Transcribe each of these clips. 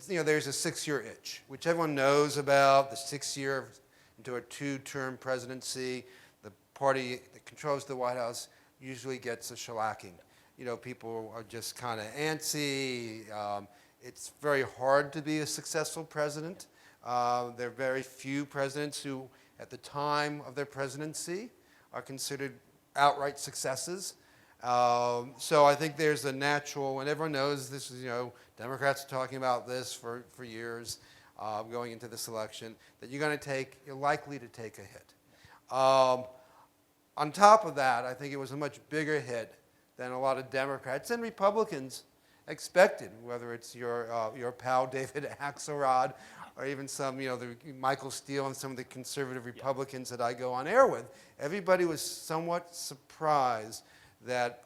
there's a 6-year itch, which everyone knows about, the 6-year into a 2-term presidency. The party that controls the White House usually gets a shellacking. People are just kind of antsy. It's very hard to be a successful president. There are very few presidents who, at the time of their presidency, are considered outright successes. So I think there's a natural, and everyone knows this is, Democrats are talking about this for years, going into this election, that you're likely to take a hit. On top of that, I think it was a much bigger hit than a lot of Democrats and Republicans expected, whether it's your pal David Axelrod or even some, the Michael Steele and some of the conservative Republicans that I go on air with. Everybody was somewhat surprised that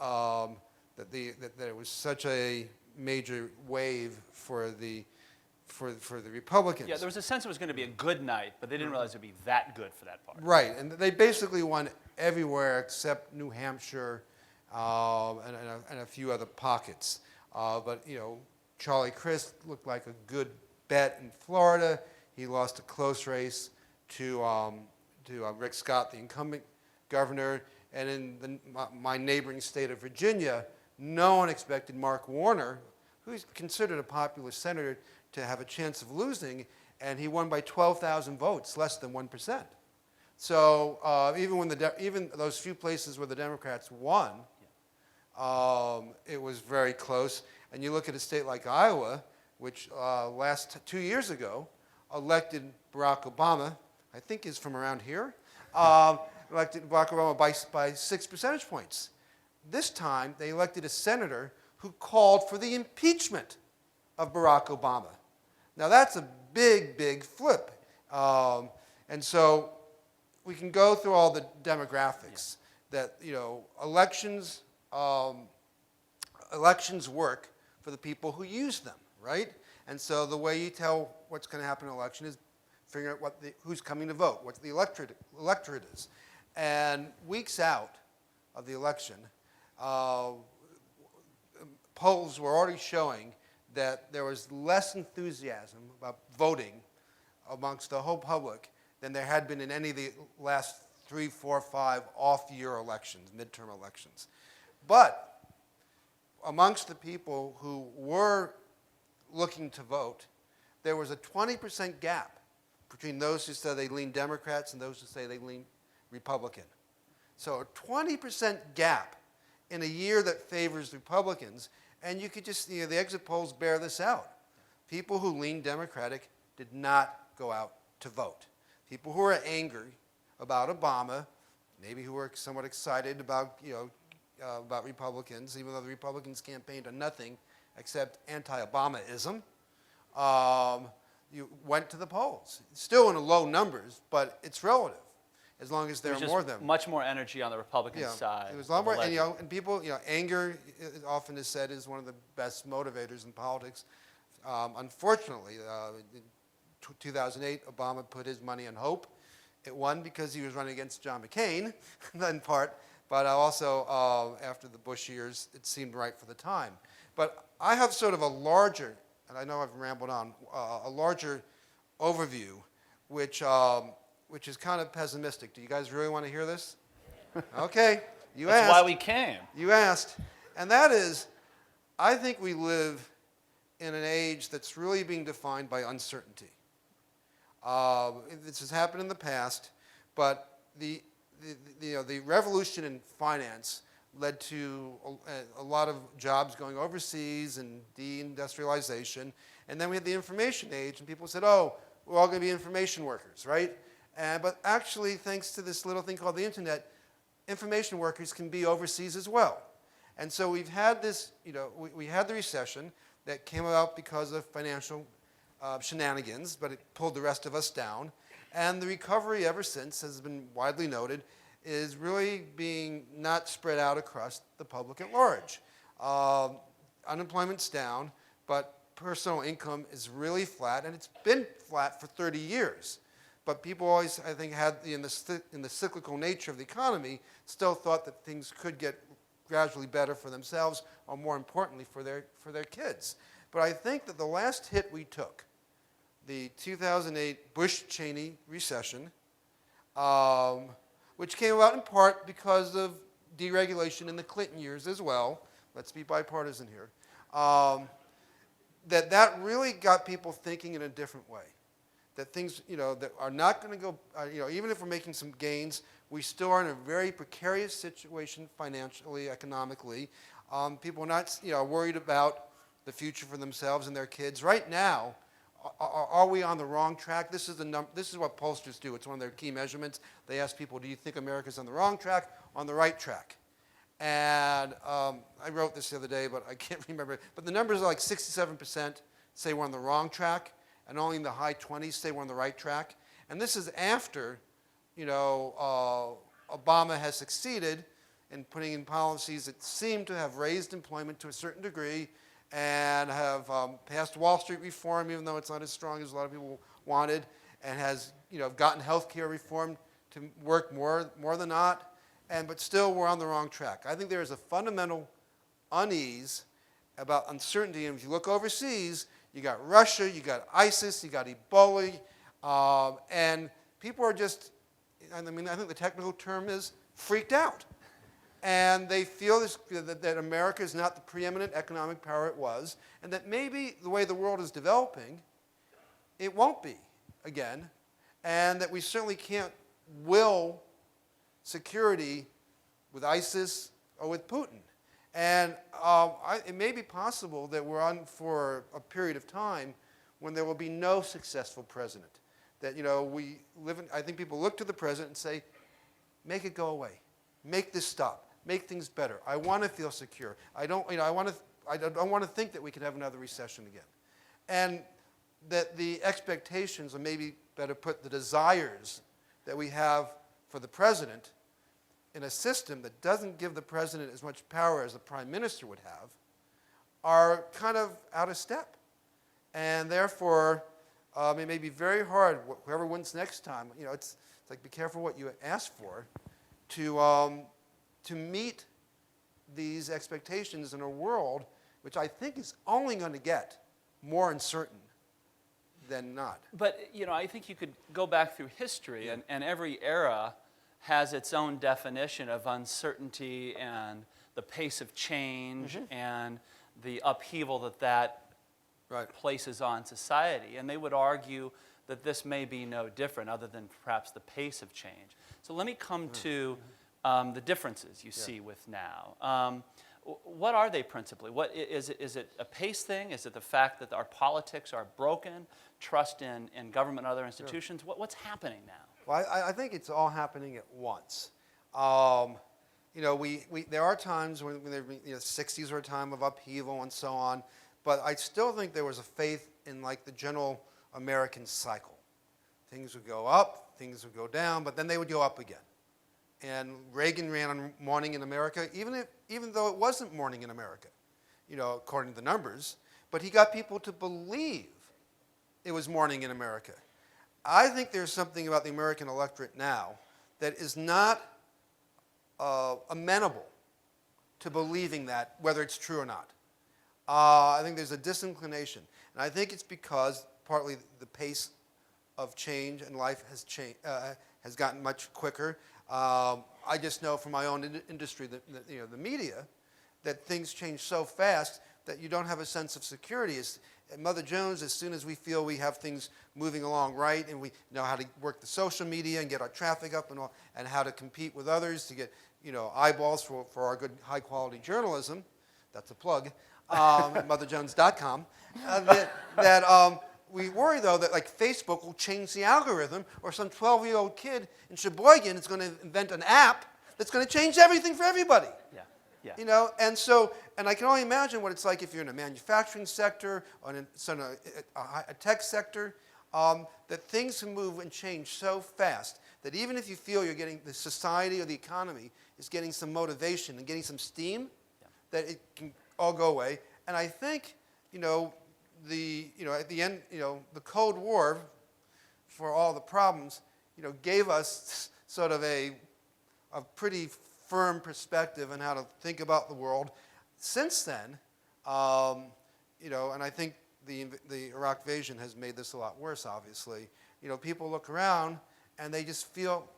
it was such a major wave for the Republicans. Yeah, there was a sense it was going to be a good night, but they didn't realize it would be that good for that party. Right, and they basically won everywhere except New Hampshire and a few other pockets. But Charlie Crist looked like a good bet in Florida. He lost a close race to Rick Scott, the incumbent governor. And in my neighboring state of Virginia, no one expected Mark Warner, who's considered a popular senator, to have a chance of losing, and he won by 12,000 votes, less than 1%. So even those few places where the Democrats won, it was very close. And you look at a state like Iowa, which 2 years ago elected Barack Obama, I think is from around here, elected Barack Obama by 6 percentage points. This time, they elected a senator who called for the impeachment of Barack Obama. Now, that's a big, big flip. And so we can go through all the demographics that, elections work for the people who use them, right? And so the way you tell what's going to happen in an election is figuring out who's coming to vote, what the electorate is. And weeks out of the election, polls were already showing that there was less enthusiasm about voting amongst the whole public than there had been in any of the last 3, 4, 5 off-year elections, midterm elections. But amongst the people who were looking to vote, there was a 20% gap between those who said they lean Democrats and those who say they lean Republican. So a 20% gap in a year that favors Republicans, and you could just, the exit polls bear this out. People who lean Democratic did not go out to vote. People who are angry about Obama, maybe who are somewhat excited about, about Republicans, even though the Republicans campaigned on nothing except anti-Obamaism, you went to the polls. Still in low numbers, but it's relative, as long as there are more of them. Much more energy on the Republican side. It was a lot more, and people, anger often is said is one of the best motivators in politics. Unfortunately, in 2008, Obama put his money on hope. It won because he was running against John McCain, in part, but also after the Bush years, it seemed right for the time. But I have sort of a larger, and I know I've rambled on, a larger overview, which is kind of pessimistic. Do you guys really want to hear this? Okay, you asked. That's why we came. You asked. And that is, I think we live in an age that's really being defined by uncertainty. This has happened in the past, but the revolution in finance led to a lot of jobs going overseas and deindustrialization. And then we had the information age, and people said, oh, we're all going to be information workers, right? But actually, thanks to this little thing called the internet, information workers can be overseas as well. And so we've had this, we had the recession that came about because of financial shenanigans, but it pulled the rest of us down. And the recovery ever since has been widely noted is really being not spread out across the public at large. Unemployment's down, but personal income is really flat, and it's been flat for 30 years. But people always, I think, had in the cyclical nature of the economy, still thought that things could get gradually better for themselves, or more importantly, for their kids. But I think that the last hit we took, the 2008 Bush-Cheney recession, which came about in part because of deregulation in the Clinton years as well. Let's be bipartisan here. That really got people thinking in a different way. That things, that are not going to go, even if we're making some gains, we still are in a very precarious situation financially, economically. People are not, worried about the future for themselves and their kids. Right now, are we on the wrong track? This is what pollsters do. It's one of their key measurements. They ask people, do you think America's on the wrong track, on the right track? And I wrote this the other day, but I can't remember. But the numbers are like 67% say we're on the wrong track, and only in the high 20s say we're on the right track. And this is after, Obama has succeeded in putting in policies that seem to have raised employment to a certain degree and have passed Wall Street reform, even though it's not as strong as a lot of people wanted, and has gotten health care reform to work more than not. But still, we're on the wrong track. I think there is a fundamental unease about uncertainty. And if you look overseas, you got Russia, you got ISIS, you got Ebola, and people are just, I think the technical term is freaked out. And they feel that America is not the preeminent economic power it was, and that maybe the way the world is developing, it won't be again, and that we certainly can't will security with ISIS or with Putin. And it may be possible that we're on for a period of time when there will be no successful president. That we live in. I think people look to the president and say, "Make it go away, make this stop, make things better. I want to feel secure. I don't want to think that we could have another recession again." And that the expectations, or maybe better put, the desires that we have for the president in a system that doesn't give the president as much power as the prime minister would have, are kind of out of step. And therefore, it may be very hard, whoever wins next time, it's like be careful what you ask for, to meet these expectations in a world which I think is only going to get more uncertain than not. But, I think you could go back through history, and every era has its own definition of uncertainty and the pace of change and the upheaval that places on society. And they would argue that this may be no different other than perhaps the pace of change. So let me come to the differences you see with now. What are they principally? What is it a pace thing? Is it the fact that our politics are broken, trust in government and other institutions? What's happening now? Well, I think it's all happening at once. There are times when the 60s were a time of upheaval and so on, but I still think there was a faith in like the general American cycle. Things would go up, things would go down, but then they would go up again. And Reagan ran on Morning in America, even though it wasn't Morning in America, according to the numbers, but he got people to believe it was Morning in America. I think there's something about the American electorate now that is not amenable to believing that, whether it's true or not. I think there's a disinclination. And I think it's because partly the pace of change in life has gotten much quicker. I just know from my own industry, the media, that things change so fast that you don't have a sense of security. At Mother Jones, as soon as we feel we have things moving along right and we know how to work the social media and get our traffic up and how to compete with others to get eyeballs for our good high-quality journalism, that's a plug, at motherjones.com, we worry, though, that like Facebook will change the algorithm, or some 12-year-old kid in Sheboygan is going to invent an app that's going to change everything for everybody. Yeah. And I can only imagine what it's like if you're in a manufacturing sector or in a tech sector, that things can move and change so fast that even if you feel you're getting the society or the economy is getting some motivation and getting some steam, that it can all go away. And I think, at the end, the Cold War, for all the problems, gave us sort of a pretty firm perspective on how to think about the world. Since then, and I think the Iraq invasion has made this a lot worse, obviously. People look around and they just feel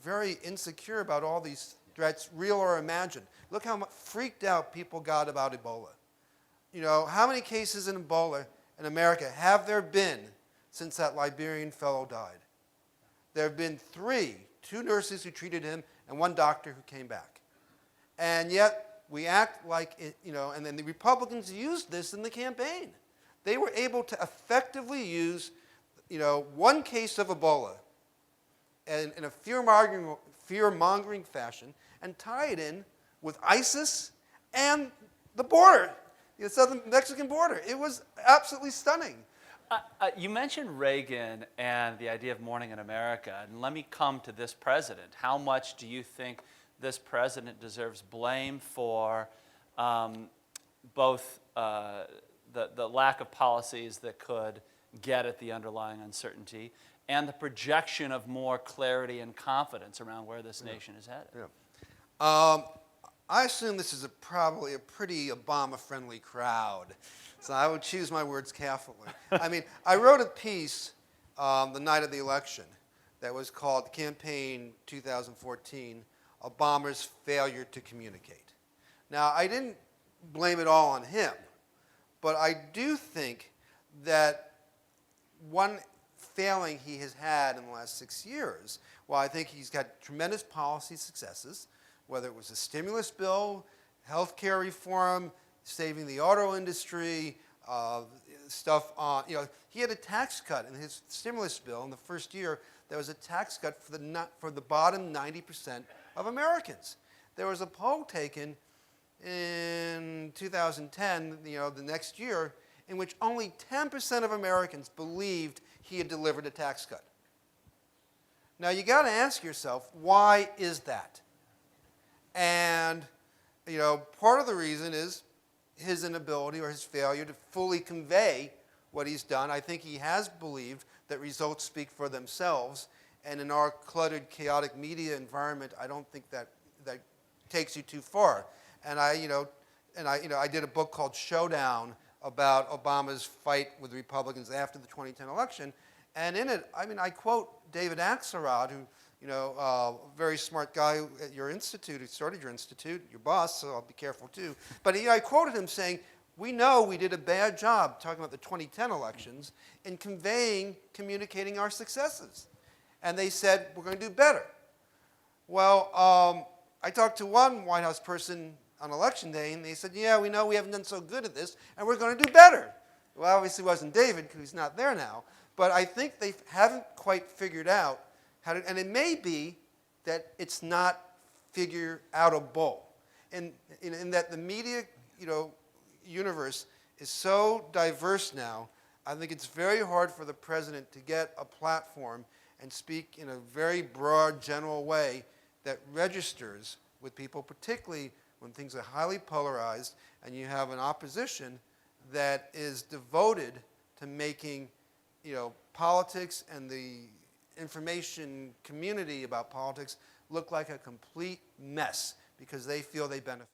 very insecure about all these threats, real or imagined. Look how freaked out people got about Ebola. How many cases in Ebola in America have there been since that Liberian fellow died? There have been 3, 2 nurses who treated him and 1 doctor who came back. And yet we act like it, and then the Republicans used this in the campaign. They were able to effectively use, 1 case of Ebola and in a fear-mongering fashion and tie it in with ISIS and the border, the southern Mexican border. It was absolutely stunning. You mentioned Reagan and the idea of morning in America, and let me come to this president. How much do you think this president deserves blame for both the lack of policies that could get at the underlying uncertainty and the projection of more clarity and confidence around where this nation is headed? Yeah. I assume this is probably a pretty Obama-friendly crowd, so I would choose my words carefully. I wrote a piece the night of the election that was called Campaign 2014, Obama's Failure to Communicate. Now, I didn't blame it all on him, but I do think that one failing he has had in the last 6 years, while I think he's got tremendous policy successes, whether it was a stimulus bill, health care reform, saving the auto industry, stuff on, he had a tax cut in his stimulus bill in the first year. There was a tax cut for the bottom 90% of Americans. There was a poll taken in 2010, the next year, in which only 10% of Americans believed he had delivered a tax cut. Now, you got to ask yourself, why is that? And, part of the reason is his inability or his failure to fully convey what he's done. I think he has believed that results speak for themselves. And in our cluttered, chaotic media environment, I don't think that takes you too far. And I did a book called Showdown about Obama's fight with Republicans after the 2010 election. And in it, I quote David Axelrod, who, a very smart guy at your institute, who started your institute, your boss, so I'll be careful too. But I quoted him saying, we know we did a bad job, talking about the 2010 elections, in communicating our successes. And they said, we're going to do better. Well, I talked to one White House person on election day, and they said, yeah, we know we haven't done so good at this, and we're going to do better. Well, obviously it wasn't David, because he's not there now. But I think they haven't quite figured out how to, and it may be that it's not figure-outable. In that the media, universe is so diverse now, I think it's very hard for the president to get a platform and speak in a very broad, general way that registers with people, particularly when things are highly polarized and you have an opposition that is devoted to making, politics and the information community about politics look like a complete mess because they feel they benefit.